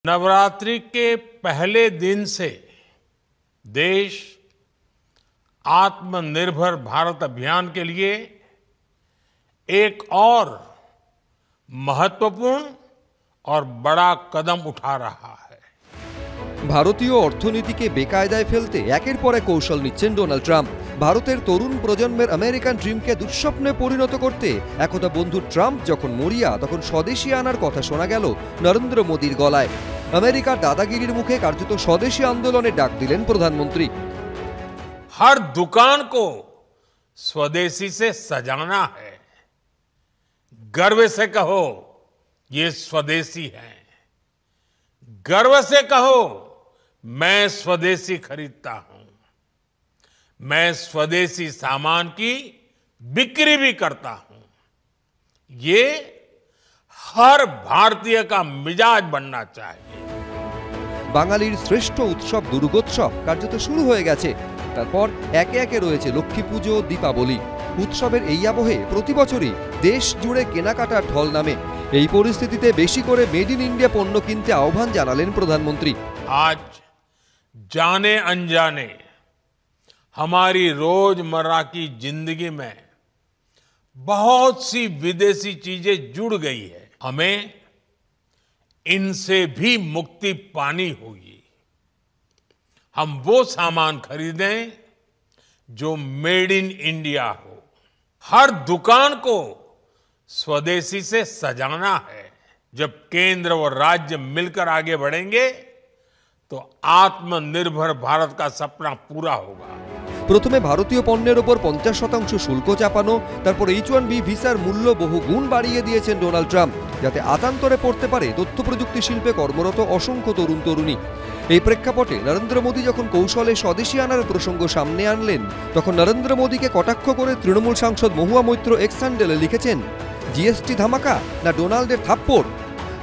नवरात्रि के पहले दिन से देश आत्मनिर्भर भारत अभियान के लिए एक और महत्वपूर्ण और बड़ा कदम उठा रहा है। ভারতীয় অর্থনীতিকে বেকায়দায় ফেলতে একের পর এক কৌশল নিচ্ছেন ডোনাল্ড ট্রাম্প। ভারতের তরুণ প্রজন্মের আমেরিকান ড্রিমকে দুঃস্বপ্নে পরিণত করতে একদা বন্ধু ট্রাম্প যখন মরিয়া, তখন স্বদেশী আনার কথা শোনা গেল নরেন্দ্র মোদীর গলায়। আমেরিকার দাদাগিরির মুখে কার্যত স্বদেশী আন্দোলনের ডাক দিলেন প্রধানমন্ত্রী। हर दुकान को स्वदेशी से सजाना है। गर्व से कहो ये स्वदेशी है। गर्व से कहो मैं स्वदेशी खरीदता हूं। मैं स्वदेशी सामान की बिक्री भी करता हूं। ये हर भारतीय का मिजाज बनना चाहिए। বাঙালির শ্রেষ্ঠ উৎসব দুর্গোৎসব কার্যত শুরু হয়ে গেছে। তারপর একে একে রয়েছে লক্ষ্মী পুজো, দীপাবলি। উৎসবের এই আবহে প্রতি বছরই দেশ জুড়ে কেনাকাটার ঢল নামে। এই পরিস্থিতিতে বেশি করে মেড ইন ইন্ডিয়া পণ্য কিনতে আহ্বান জানালেন প্রধানমন্ত্রী। आज जाने अनजाने हमारी रोजमर्रा की जिंदगी में बहुत सी विदेशी चीजें जुड़ गई है। हमें इनसे भी मुक्ति पानी होगी। हम वो सामान खरीदें जो मेड इन इंडिया हो। हर दुकान को स्वदेशी से सजाना है। जब केंद्र और राज्य मिलकर आगे बढ़ेंगे तो आत्मनिर्भर भारत का सपना पूरा होगा। প্রথমে ভারতীয় পণ্যের ওপর 50% শুল্ক চাপানো, তারপর H1B ভিসার মূল্য বহু গুণ বাড়িয়ে দিয়েছেন ডোনাল্ড ট্রাম্প, যাতে আতান্তরে পড়তে পারে তথ্য প্রযুক্তি শিল্পে কর্মরত অসংখ্য তরুণ তরুণী। এই প্রেক্ষাপটে নরেন্দ্র মোদী যখন কৌশলে স্বদেশী আনার প্রসঙ্গ সামনে আনলেন, তখন নরেন্দ্র মোদীকে কটাক্ষ করে তৃণমূল সাংসদ মহুয়া মৈত্র এক্স হ্যান্ডেলে লিখেছেন, জিএসটি ধামাকা না ডোনাল্ডের থাপ্পড়।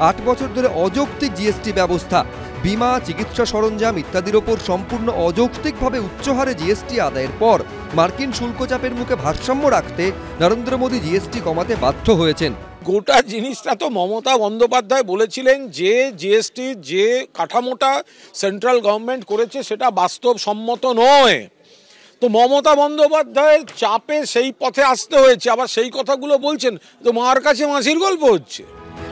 8 বছর ধরে অযৌক্তিক জিএসটি ব্যবস্থা, বিমা, চিকিৎসা সরঞ্জাম ইত্যাদির ওপর সম্পূর্ণ অযৌক্তিকভাবে উচ্চহারে জিএসটি আদায়ের পর মার্কিন শুল্ক চাপের মুখে ভারসাম্য রাখতে নরেন্দ্র মোদী জিএসটি কমাতে বাধ্য হয়েছেন। গোটা জিনিসটা তো মমতা বন্দ্যোপাধ্যায় বলেছিলেন যে জিএসটি যে কাঠামোটা সেন্ট্রাল গভর্নমেন্ট করেছে সেটা বাস্তবসম্মত নয়। তো মমতা বন্দ্যোপাধ্যায়ের চাপে সেই পথে আসতে হয়েছে। আবার সেই কথাগুলো বলছেন তো মার কাছে মাসির গল্প হচ্ছে।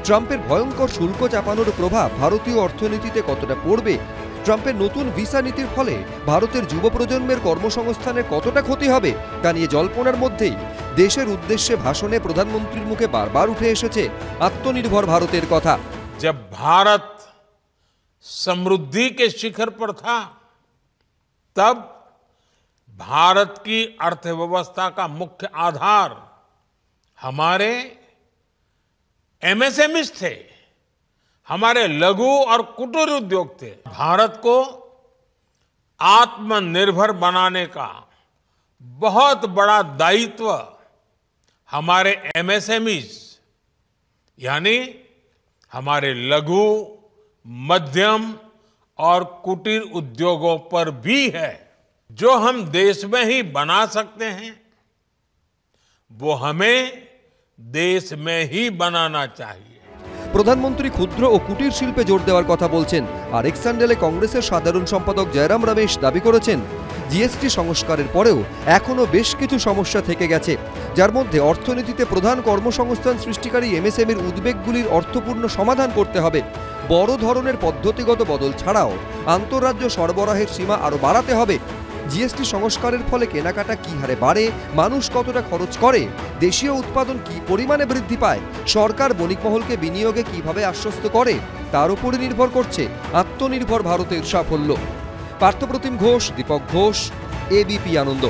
ট্রাম্পের ভয়ঙ্কর শুল্ক চাপানোর প্রভাব ভারতীয় অর্থনীতিতে কতটা পড়বে? ট্রাম্পের নতুন ভিসা নীতির ফলে ভারতের যুব প্রজন্মের কর্মসংস্থানের কতটা ক্ষতি হবে তা নিয়ে জল্পনার মধ্যেই দেশের উদ্দেশ্যে ভাষণে প্রধানমন্ত্রীর মুখে বারবার উঠে এসেছে আত্মনির্ভর ভারতের কথা। जब भारत समृद्धि के शिखर पर था, तब भारत की अर्थव्यवस्था का मुख्य आधार हमारे एमएसएमईज थे, हमारे लघु और कुटीर उद्योग थे। भारत को आत्मनिर्भर बनाने का बहुत बड़ा दायित्व हमारे एमएसएमईज यानी हमारे लघु, मध्यम और कुटीर उद्योगों पर भी है। जो हम देश में ही बना सकते हैं वो हमें देश में ही बनाना चाहिए। প্রধানমন্ত্রী ক্ষুদ্র ও কুটির শিল্পে জোর দেওয়ার কথা বলছেন। আর এক্স হ্যান্ডেলে কংগ্রেসের সাধারণ সম্পাদক জয়রাম রমেশ দাবি করেছেন, জিএসটি সংস্কারের পরেও এখনো বেশ কিছু সমস্যা থেকে গেছে, যার মধ্যে অর্থনীতিতে প্রধান কর্মসংস্থান সৃষ্টিকারী এমএসএমইর উদ্বেগগুলির অর্থপূর্ণ সমাধান করতে হবে। বড় ধরনের পদ্ধতিগত বদল ছাড়াও আন্তঃরাজ্য সরবরাহের সীমা আরও বাড়াতে হবে। জিএসটি সংস্কারের ফলে কেনাকাটা কি হারে বাড়ে, মানুষ কতটা খরচ করে, দেশীয় উৎপাদন কি পরিমাণে বৃদ্ধি পায়, সরকার বণিক মহলকে বিনিয়োগে কিভাবে আশ্বস্ত করে, তার উপরে নির্ভর করছে আত্মনির্ভর ভারতের সাফল্য। পার্থপ্রতিম ঘোষ, দীপক ঘোষ, এবিপি আনন্দ।